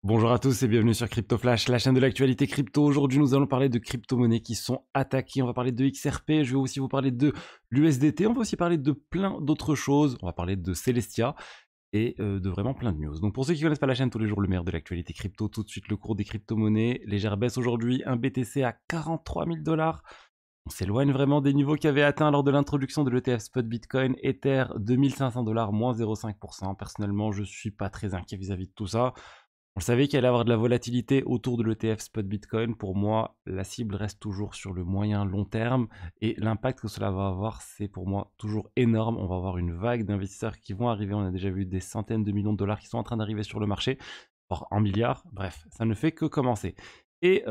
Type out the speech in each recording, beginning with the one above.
Bonjour à tous et bienvenue sur Crypto Flash, la chaîne de l'actualité crypto. Aujourd'hui, nous allons parler de crypto-monnaies qui sont attaquées. On va parler de XRP, je vais aussi vous parler de l'USDT. On va aussi parler de plein d'autres choses. On va parler de Celestia et de vraiment plein de news. Donc pour ceux qui ne connaissent pas la chaîne, tous les jours le meilleur de l'actualité crypto. Tout de suite le cours des crypto-monnaies. Légère baisse aujourd'hui, un BTC à 43 000 $. On s'éloigne vraiment des niveaux qu'avait atteint lors de l'introduction de l'ETF Spot Bitcoin. Ether, 2500 $, moins 0,5%. Personnellement, je suis pas très inquiet vis-à-vis de tout ça. On savait qu'il allait y avoir de la volatilité autour de l'ETF Spot Bitcoin. Pour moi, la cible reste toujours sur le moyen long terme et l'impact que cela va avoir, c'est pour moi toujours énorme. On va avoir une vague d'investisseurs qui vont arriver. On a déjà vu des centaines de millions de dollars qui sont en train d'arriver sur le marché, voire en milliards. Bref, ça ne fait que commencer. Et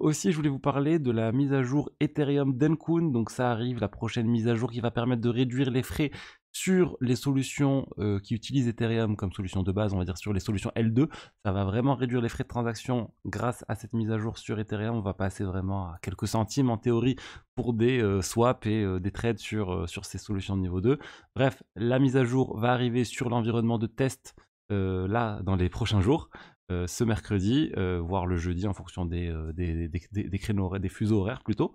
aussi, je voulais vous parler de la mise à jour Ethereum Dencun. Donc ça arrive, la prochaine mise à jour qui va permettre de réduire les frais sur les solutions qui utilisent Ethereum comme solution de base, on va dire sur les solutions L2. Ça va vraiment réduire les frais de transaction grâce à cette mise à jour sur Ethereum. On va passer vraiment à quelques centimes en théorie pour des swaps et des trades sur ces solutions de niveau 2. Bref, la mise à jour va arriver sur l'environnement de test là dans les prochains jours. Ce mercredi, voire le jeudi en fonction des créneaux, des fuseaux horaires plutôt.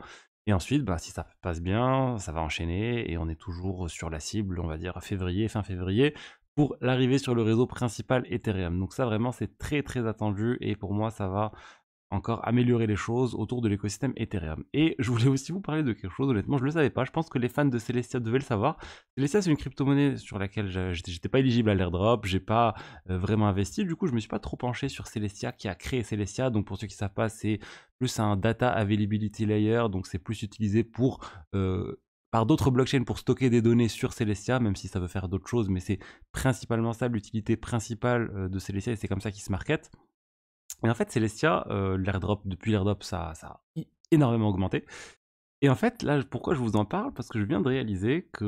Et ensuite, bah, si ça passe bien, ça va enchaîner et on est toujours sur la cible, on va dire février, fin février, pour l'arrivée sur le réseau principal Ethereum. Donc ça vraiment c'est très très attendu et pour moi ça va encore améliorer les choses autour de l'écosystème Ethereum. Et je voulais aussi vous parler de quelque chose, honnêtement, je ne le savais pas, je pense que les fans de Celestia devaient le savoir. Celestia, c'est une crypto-monnaie sur laquelle j'étais pas éligible à l'airdrop, j'ai pas vraiment investi, du coup, je me suis pas trop penché sur Celestia qui a créé Celestia. Donc, pour ceux qui ne savent pas, c'est plus un data availability layer, donc c'est plus utilisé pour par d'autres blockchains pour stocker des données sur Celestia, même si ça veut faire d'autres choses, mais c'est principalement ça l'utilité principale de Celestia et c'est comme ça qu'ils se marketent. Et en fait, Celestia, l'airdrop, depuis l'airdrop, ça a énormément augmenté. Et en fait, là, pourquoi je vous en parle? Parce que je viens de réaliser que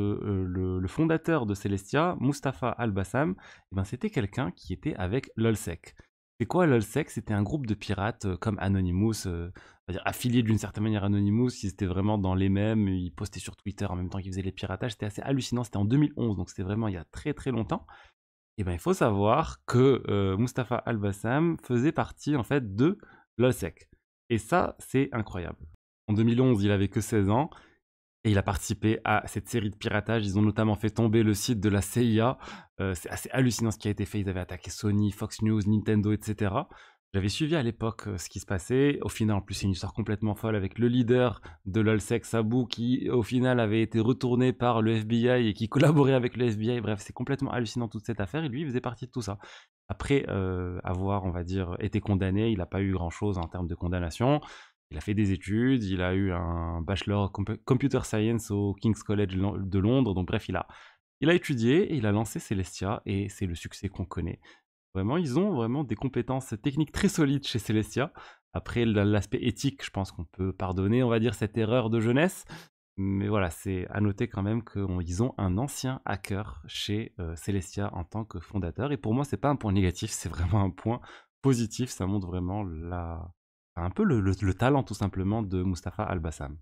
le fondateur de Celestia, Mustapha Al-Bassam, eh ben, c'était quelqu'un qui était avec LOLSEC. C'est quoi LOLSEC? C'était un groupe de pirates comme Anonymous, on va dire affilié d'une certaine manière à Anonymous. Ils étaient vraiment dans les mêmes, ils postaient sur Twitter en même temps qu'ils faisaient les piratages. C'était assez hallucinant, c'était en 2011, donc c'était vraiment il y a très très longtemps. Eh ben, il faut savoir que Mustapha Al-Bassam faisait partie en fait de l'OLSEC. Et ça, c'est incroyable. En 2011, il avait que 16 ans et il a participé à cette série de piratages. Ils ont notamment fait tomber le site de la CIA. C'est assez hallucinant ce qui a été fait. Ils avaient attaqué Sony, Fox News, Nintendo, etc. J'avais suivi à l'époque ce qui se passait. Au final, en plus, c'est une histoire complètement folle avec le leader de l'OLSEC, Sabou, qui au final avait été retourné par le FBI et qui collaborait avec le FBI. Bref, c'est complètement hallucinant toute cette affaire. Et lui, il faisait partie de tout ça. Après avoir, on va dire, été condamné, il n'a pas eu grand-chose en termes de condamnation. Il a fait des études, il a eu un bachelor computer science au King's College de Londres. Donc bref, il a étudié et il a lancé Celestia et c'est le succès qu'on connaît. Vraiment, ils ont vraiment des compétences techniques très solides chez Celestia. Après, l'aspect éthique, je pense qu'on peut pardonner, on va dire, cette erreur de jeunesse. Mais voilà, c'est à noter quand même qu'ils ont un ancien hacker chez Celestia en tant que fondateur. Et pour moi, c'est pas un point négatif, c'est vraiment un point positif. Ça montre vraiment un peu le talent tout simplement de Mustapha Al-Bassam.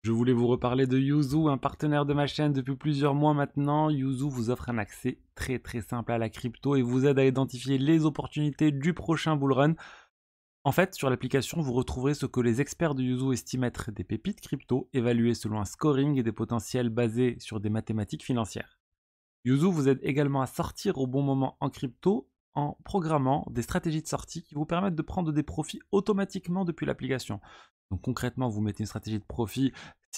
Je voulais vous reparler de Yuzu, un partenaire de ma chaîne depuis plusieurs mois maintenant. Yuzu vous offre un accès très très simple à la crypto et vous aide à identifier les opportunités du prochain bullrun. En fait, sur l'application, vous retrouverez ce que les experts de Yuzu estiment être des pépites crypto, évaluées selon un scoring et des potentiels basés sur des mathématiques financières. Yuzu vous aide également à sortir au bon moment en crypto en programmant des stratégies de sortie qui vous permettent de prendre des profits automatiquement depuis l'application. Donc concrètement, vous mettez une stratégie de profit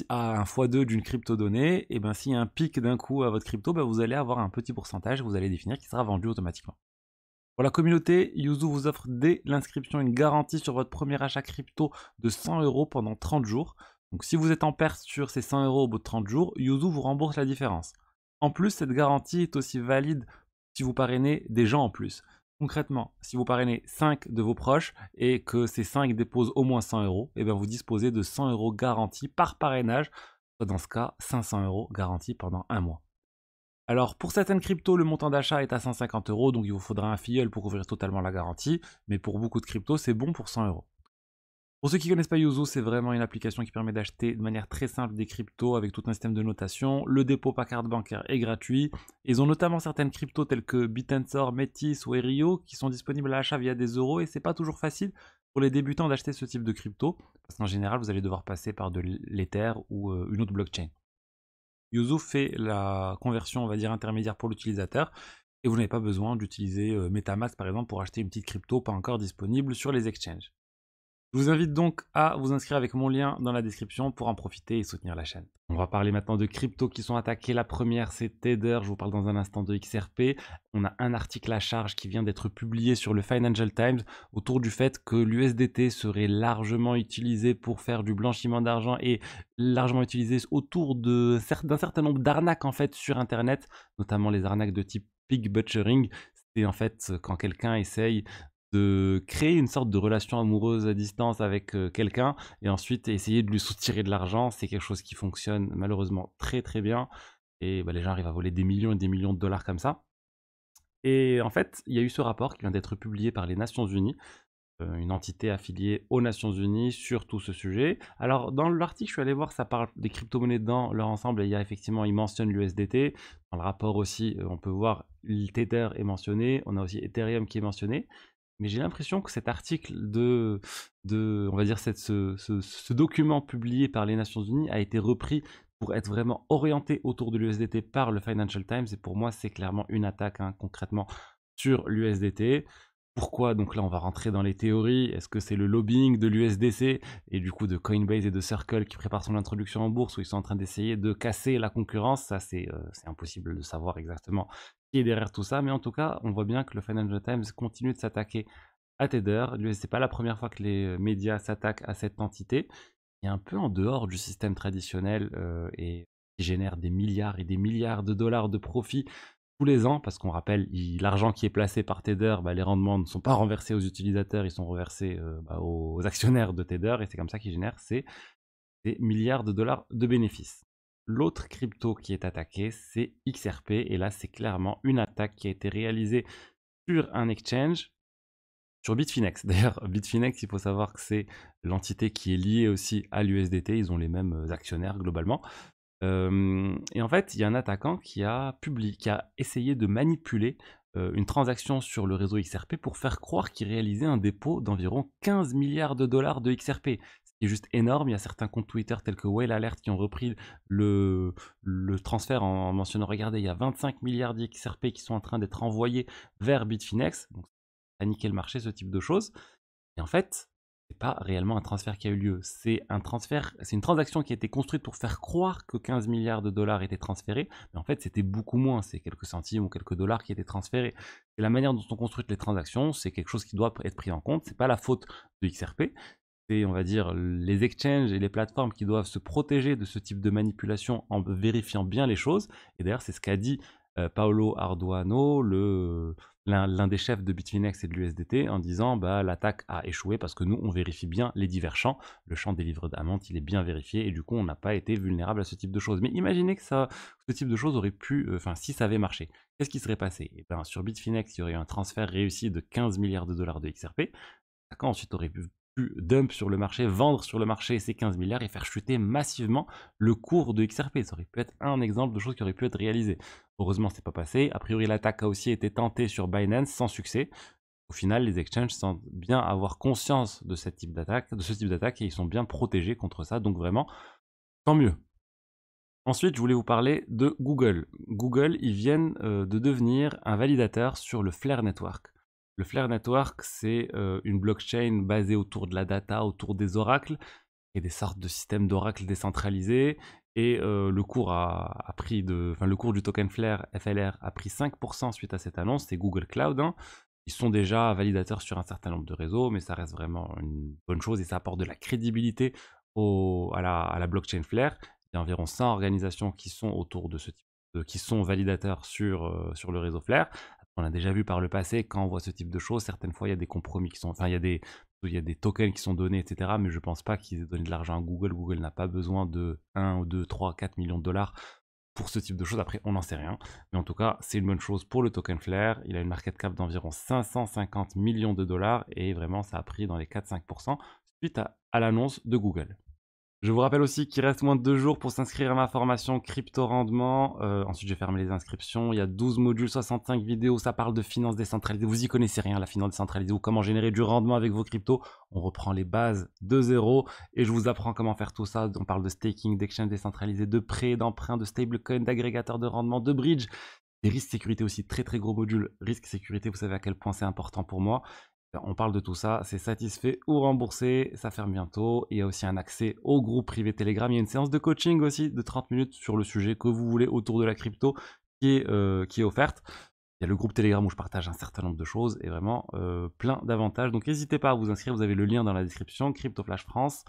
à un x2 d'une crypto donnée, et bien s'il y a un pic d'un coup à votre crypto, ben vous allez avoir un petit pourcentage, vous allez définir qui sera vendu automatiquement. Pour la communauté, Yuzu vous offre dès l'inscription une garantie sur votre premier achat crypto de 100 € pendant 30 jours. Donc si vous êtes en perte sur ces 100 € au bout de 30 jours, Yuzu vous rembourse la différence. En plus, cette garantie est aussi valide si vous parrainez des gens en plus. Concrètement, si vous parrainez 5 de vos proches et que ces 5 déposent au moins 100 €, et bien vous disposez de 100 € garantis par parrainage, soit dans ce cas 500 € garantis pendant un mois. Alors pour certaines cryptos, le montant d'achat est à 150 €, donc il vous faudra un filleul pour couvrir totalement la garantie, mais pour beaucoup de cryptos, c'est bon pour 100 €. Pour ceux qui ne connaissent pas Yuzu, c'est vraiment une application qui permet d'acheter de manière très simple des cryptos avec tout un système de notation. Le dépôt par carte bancaire est gratuit. Ils ont notamment certaines cryptos telles que Bitsensor, Metis ou Erio qui sont disponibles à l'achat via des euros et c'est pas toujours facile pour les débutants d'acheter ce type de crypto parce qu'en général vous allez devoir passer par de l'Ether ou une autre blockchain. Yuzu fait la conversion, on va dire, intermédiaire pour l'utilisateur et vous n'avez pas besoin d'utiliser MetaMask par exemple pour acheter une petite crypto pas encore disponible sur les exchanges. Je vous invite donc à vous inscrire avec mon lien dans la description pour en profiter et soutenir la chaîne. On va parler maintenant de cryptos qui sont attaqués. La première, c'est Tether. Je vous parle dans un instant de XRP. On a un article à charge qui vient d'être publié sur le Financial Times autour du fait que l'USDT serait largement utilisé pour faire du blanchiment d'argent et largement utilisé autour d'un certain nombre d'arnaques en fait sur Internet, notamment les arnaques de type pig butchering. C'est en fait quand quelqu'un essaye de créer une sorte de relation amoureuse à distance avec quelqu'un et ensuite essayer de lui soutirer de l'argent. C'est quelque chose qui fonctionne malheureusement très très bien et bah, les gens arrivent à voler des millions et des millions de dollars comme ça. Et en fait, il y a eu ce rapport qui vient d'être publié par les Nations Unies, une entité affiliée aux Nations Unies sur tout ce sujet. Alors dans l'article, je suis allé voir, ça parle des crypto-monnaies dans leur ensemble et il y a effectivement, ils mentionnent l'USDT. Dans le rapport aussi, on peut voir le Tether est mentionné, on a aussi Ethereum qui est mentionné. Mais j'ai l'impression que cet article on va dire, ce document publié par les Nations Unies a été repris pour être vraiment orienté autour de l'USDT par le Financial Times. Et pour moi, c'est clairement une attaque, hein, concrètement, sur l'USDT. Pourquoi? Donc là, on va rentrer dans les théories. Est-ce que c'est le lobbying de l'USDC et du coup de Coinbase et de Circle qui préparent son introduction en bourse où ils sont en train d'essayer de casser la concurrence? Ça, c'est impossible de savoir exactement qui est derrière tout ça. Mais en tout cas, on voit bien que le Financial Times continue de s'attaquer à Tether. C'est pas la première fois que les médias s'attaquent à cette entité. Il est un peu en dehors du système traditionnel et qui génère des milliards et des milliards de dollars de profit tous les ans, parce qu'on rappelle, l'argent qui est placé par Tether, bah, les rendements ne sont pas renversés aux utilisateurs, ils sont reversés bah, aux actionnaires de Tether, et c'est comme ça qu'ils génèrent ces milliards de dollars de bénéfices. L'autre crypto qui est attaqué, c'est XRP, et là c'est clairement une attaque qui a été réalisée sur un exchange, sur Bitfinex. D'ailleurs, Bitfinex, il faut savoir que c'est l'entité qui est liée aussi à l'USDT, ils ont les mêmes actionnaires globalement. Et en fait, il y a un attaquant qui a essayé de manipuler une transaction sur le réseau XRP pour faire croire qu'il réalisait un dépôt d'environ 15 milliards de dollars de XRP. Ce qui est juste énorme. Il y a certains comptes Twitter tels que Whale Alert qui ont repris le transfert en mentionnant, regardez, il y a 25 milliards d'XRP qui sont en train d'être envoyés vers Bitfinex. Donc, paniquer le marché, ce type de choses. Et en fait, c'est pas réellement un transfert qui a eu lieu. C'est un transfert, c'est une transaction qui a été construite pour faire croire que 15 milliards de dollars étaient transférés, mais en fait c'était beaucoup moins, c'est quelques centimes ou quelques dollars qui étaient transférés. Et la manière dont sont construites les transactions, c'est quelque chose qui doit être pris en compte. C'est pas la faute de XRP, c'est, on va dire, les exchanges et les plateformes qui doivent se protéger de ce type de manipulation en vérifiant bien les choses. Et d'ailleurs, c'est ce qu'a dit Paolo Arduano, l'un des chefs de Bitfinex et de l'USDT, en disant bah, l'attaque a échoué parce que nous, on vérifie bien les divers champs. Le champ des livres d'amont, il est bien vérifié et du coup, on n'a pas été vulnérable à ce type de choses. Mais imaginez que ce type de choses aurait pu, si ça avait marché, qu'est-ce qui serait passé? Et ben, sur Bitfinex, il y aurait eu un transfert réussi de 15 milliards de dollars de XRP. L'attaquant ensuite aurait pu dump sur le marché, vendre sur le marché ces 15 milliards et faire chuter massivement le cours de XRP. Ça aurait pu être un exemple de choses qui auraient pu être réalisées. Heureusement, c'est pas passé. A priori, l'attaque a aussi été tentée sur Binance sans succès. Au final, les exchanges semblent bien avoir conscience de ce type d'attaque, et ils sont bien protégés contre ça. Donc vraiment, tant mieux. Ensuite, je voulais vous parler de Google. Google, ils viennent de devenir un validateur sur le Flare Network. Le Flare Network, c'est une blockchain basée autour de la data, autour des oracles, et des sortes de systèmes d'oracles décentralisés. Et le cours le cours du token Flare, FLR, a pris 5% suite à cette annonce. C'est Google Cloud, hein. Ils sont déjà validateurs sur un certain nombre de réseaux, mais ça reste vraiment une bonne chose et ça apporte de la crédibilité à la blockchain Flare. Il y a environ 100 organisations qui sont autour de ce type qui sont validateurs sur le réseau Flare. On a déjà vu par le passé, quand on voit ce type de choses, certaines fois il y a des compromis qui sont, enfin il y a des tokens qui sont donnés, etc. Mais je ne pense pas qu'ils aient donné de l'argent à Google. Google n'a pas besoin de 1 ou 2, 3, 4 millions de dollars pour ce type de choses. Après, on n'en sait rien. Mais en tout cas, c'est une bonne chose pour le token Flare. Il a une market cap d'environ 550 millions de dollars et vraiment, ça a pris dans les 4-5%. suite à l'annonce de Google. Je vous rappelle aussi qu'il reste moins de 2 jours pour s'inscrire à ma formation Crypto Rendement. Ensuite, j'ai fermé les inscriptions. Il y a 12 modules, 65 vidéos. Ça parle de finances décentralisées. Vous y connaissez rien, la finance décentralisée ou comment générer du rendement avec vos cryptos. On reprend les bases de zéro et je vous apprends comment faire tout ça. On parle de staking, d'exchange décentralisé, de prêt, d'emprunt, de stablecoin, d'agrégateur de rendement, de bridge. Des risques sécurité aussi, très très gros module. Risque sécurité, vous savez à quel point c'est important pour moi. On parle de tout ça, c'est satisfait ou remboursé, ça ferme bientôt. Il y a aussi un accès au groupe privé Telegram. Il y a une séance de coaching aussi de 30 minutes sur le sujet que vous voulez autour de la crypto qui est offerte. Il y a le groupe Telegram où je partage un certain nombre de choses et vraiment plein d'avantages. Donc n'hésitez pas à vous inscrire, vous avez le lien dans la description, Crypto Flash France.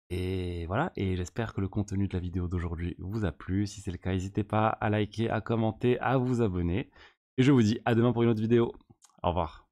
Et voilà, et j'espère que le contenu de la vidéo d'aujourd'hui vous a plu. Si c'est le cas, n'hésitez pas à liker, à commenter, à vous abonner. Et je vous dis à demain pour une autre vidéo. Au revoir.